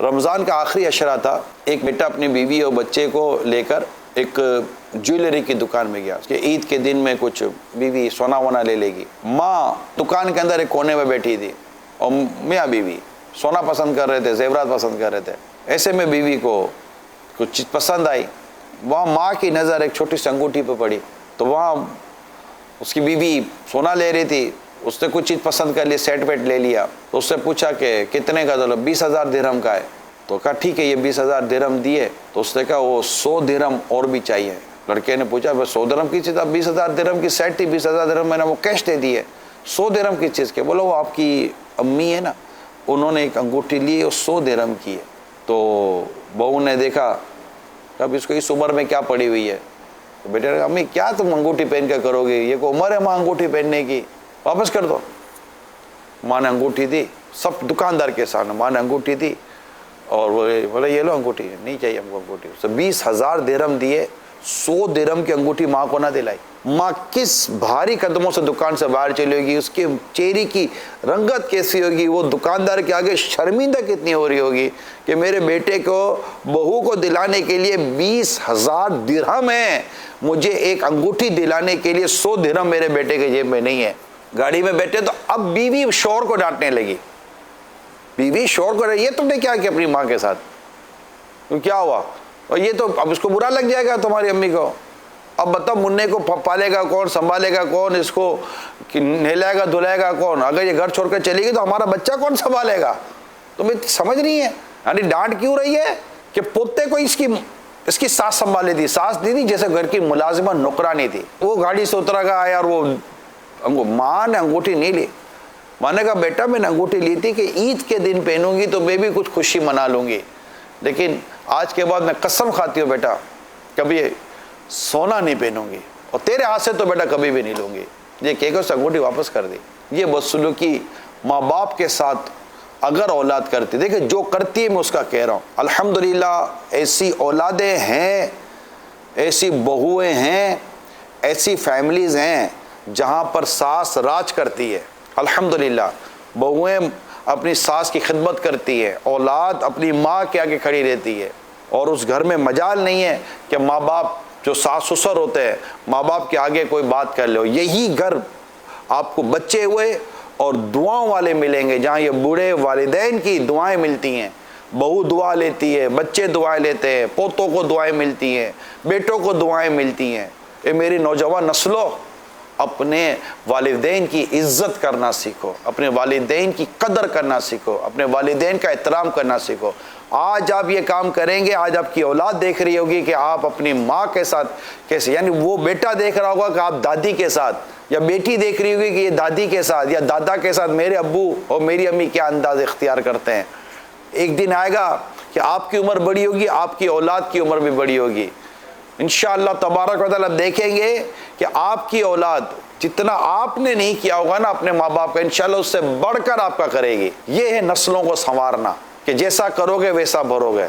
رمضان کا آخری عشرہ تھا. ایک بیٹا اپنی بیوی اور بچے کو لے کر ایک جویلری کی دکان میں گیا. اس کے عید کے دن میں کچھ بیوی سونا وونا لے لے گی. ماں دکان کے اندر ایک کونے میں بیٹھی تھی اور میاں بیوی سونا پسند کر رہے تھے, زیورات پسند کر رہے تھے. ایسے میں بیوی کو کچھ چیز پسند آئی. وہاں ماں کی نظر ایک چھوٹی سی انگوٹھی پہ پڑی تو وہاں اس کی بیوی سونا لے رہی تھی. اس نے کچھ چیز پسند کر لی, سیٹ ویٹ لے لیا. تو اس سے پوچھا کہ کتنے کا؟ تو 20,000 درہم کا ہے. تو کہا ٹھیک ہے, یہ 20,000 درہم دیے. تو اس نے کہا وہ 100 درہم اور بھی چاہیے. لڑکے نے پوچھا 100 درہم کی چیز؟ 20,000 درہم کی سیٹ تھی, 20,000 درہم میں نے وہ کیش دے دیے. 100 درہم کی چیز کے؟ بولو وہ آپ کی امی ہے نا, انہوں نے ایک انگوٹھی لی اور 100 درہم کی ہے. تو بہو نے دیکھا کہ اب اس کو اس عمر میں کیا پڑی ہوئی ہے. تو بیٹے نے کہا امی کیا تم انگوٹھی پہن کے کرو گے, یہ کوئی عمر ہے ماں انگوٹھی پہننے کی, واپس کر دو. ماں نے انگوٹھی دی, سب دکاندار کے سامنے ماں نے انگوٹھی دی اور وہ بولے یہ لو انگوٹھی. نہیں چاہیے ہم کو انگوٹھی. اس 20,000 درہم دیے, 100 درہم کی انگوٹھی ماں کو نہ دلائی. ماں کس بھاری قدموں سے دکان سے باہر چلی ہوگی, اس کے چہرے کی رنگت کیسی ہوگی, وہ دکاندار کے آگے شرمندہ کتنی ہو رہی ہوگی کہ میرے بیٹے کو بہو کو دلانے کے لیے 20,000 درہم ہے, مجھے ایک انگوٹھی دلانے کے لیے 100 درہم میرے بیٹے کے جیب میں نہیں ہے. گاڑی میں بیٹھے تو اب بیوی شوہر کو ڈانٹنے لگی. بیوی شوہر کو, یہ تم نے کیا کیا اپنی ماں کے ساتھ, کیا ہوا؟ اور یہ تو اب اس کو برا لگ جائے گا تمہاری امی کو. اب بتاؤ منع کو پالے گا کون, سنبھالے گا کون, اس کو نہلائے گا دھلائے گا کون؟ اگر یہ گھر چھوڑ کر چلے گی تو ہمارا بچہ کون سنبھالے گا؟ تمہیں سمجھ نہیں ہے. یعنی ڈانٹ کیوں رہی ہے کہ پوتے کو اس کی ساس سنبھالے تھی. ساس دی تھی جیسے گھر کی ملازمہ نوکرانی تھی. وہ گاڑی سے اترا گا آیا اور وہ ماں نے انگوٹھی نہیں لی. ماں نے کہا بیٹا میں نے انگوٹھی لی تھی کہ عید کے دن پہنوں گی تو میں بھی کچھ خوشی منا لوں گی, لیکن آج کے بعد میں قسم کھاتی ہوں بیٹا کبھی سونا نہیں پہنوں گی اور تیرے ہاتھ سے تو بیٹا کبھی بھی نہیں لوں گی. یہ کہہ کر اس انگوٹھی واپس کر دی. یہ بدسلوکی ماں باپ کے ساتھ اگر اولاد کرتی, دیکھیں جو کرتی ہے میں اس کا کہہ رہا ہوں, الحمدللہ ایسی اولادیں ہیں, ایسی بہویں ہیں, ایسی فیملیز ہیں جہاں پر ساس راج کرتی ہے. الحمدللہ بہویں اپنی ساس کی خدمت کرتی ہے, اولاد اپنی ماں کے آگے کھڑی رہتی ہے, اور اس گھر میں مجال نہیں ہے کہ ماں باپ جو ساس سسر ہوتے ہیں ماں باپ کے آگے کوئی بات کر لو. یہی گھر آپ کو بچے ہوئے اور دعاؤں والے ملیں گے, جہاں یہ بوڑھے والدین کی دعائیں ملتی ہیں. بہو دعا لیتی ہے, بچے دعائیں لیتے ہیں, پوتوں کو دعائیں ملتی ہیں, بیٹوں کو دعائیں ملتی ہیں. اے میری نوجوان نسلوں, اپنے والدین کی عزت کرنا سیکھو, اپنے والدین کی قدر کرنا سیکھو, اپنے والدین کا احترام کرنا سیکھو. آج آپ یہ کام کریں گے, آج آپ کی اولاد دیکھ رہی ہوگی کہ آپ اپنی ماں کے ساتھ کیسے, یعنی وہ بیٹا دیکھ رہا ہوگا کہ آپ دادی کے ساتھ, یا بیٹی دیکھ رہی ہوگی کہ یہ دادی کے ساتھ یا دادا کے ساتھ میرے ابو اور میری امی کیا انداز اختیار کرتے ہیں. ایک دن آئے گا کہ آپ کی عمر بڑی ہوگی, آپ کی اولاد کی عمر بھی بڑی ہوگی. انشاءاللہ تبارک و تعالیٰ دیکھیں گے کہ آپ کی اولاد جتنا آپ نے نہیں کیا ہوگا نا اپنے ماں باپ کا, انشاءاللہ اس سے بڑھ کر آپ کا کرے گی. یہ ہے نسلوں کو سنوارنا کہ جیسا کرو گے ویسا بھرو گے.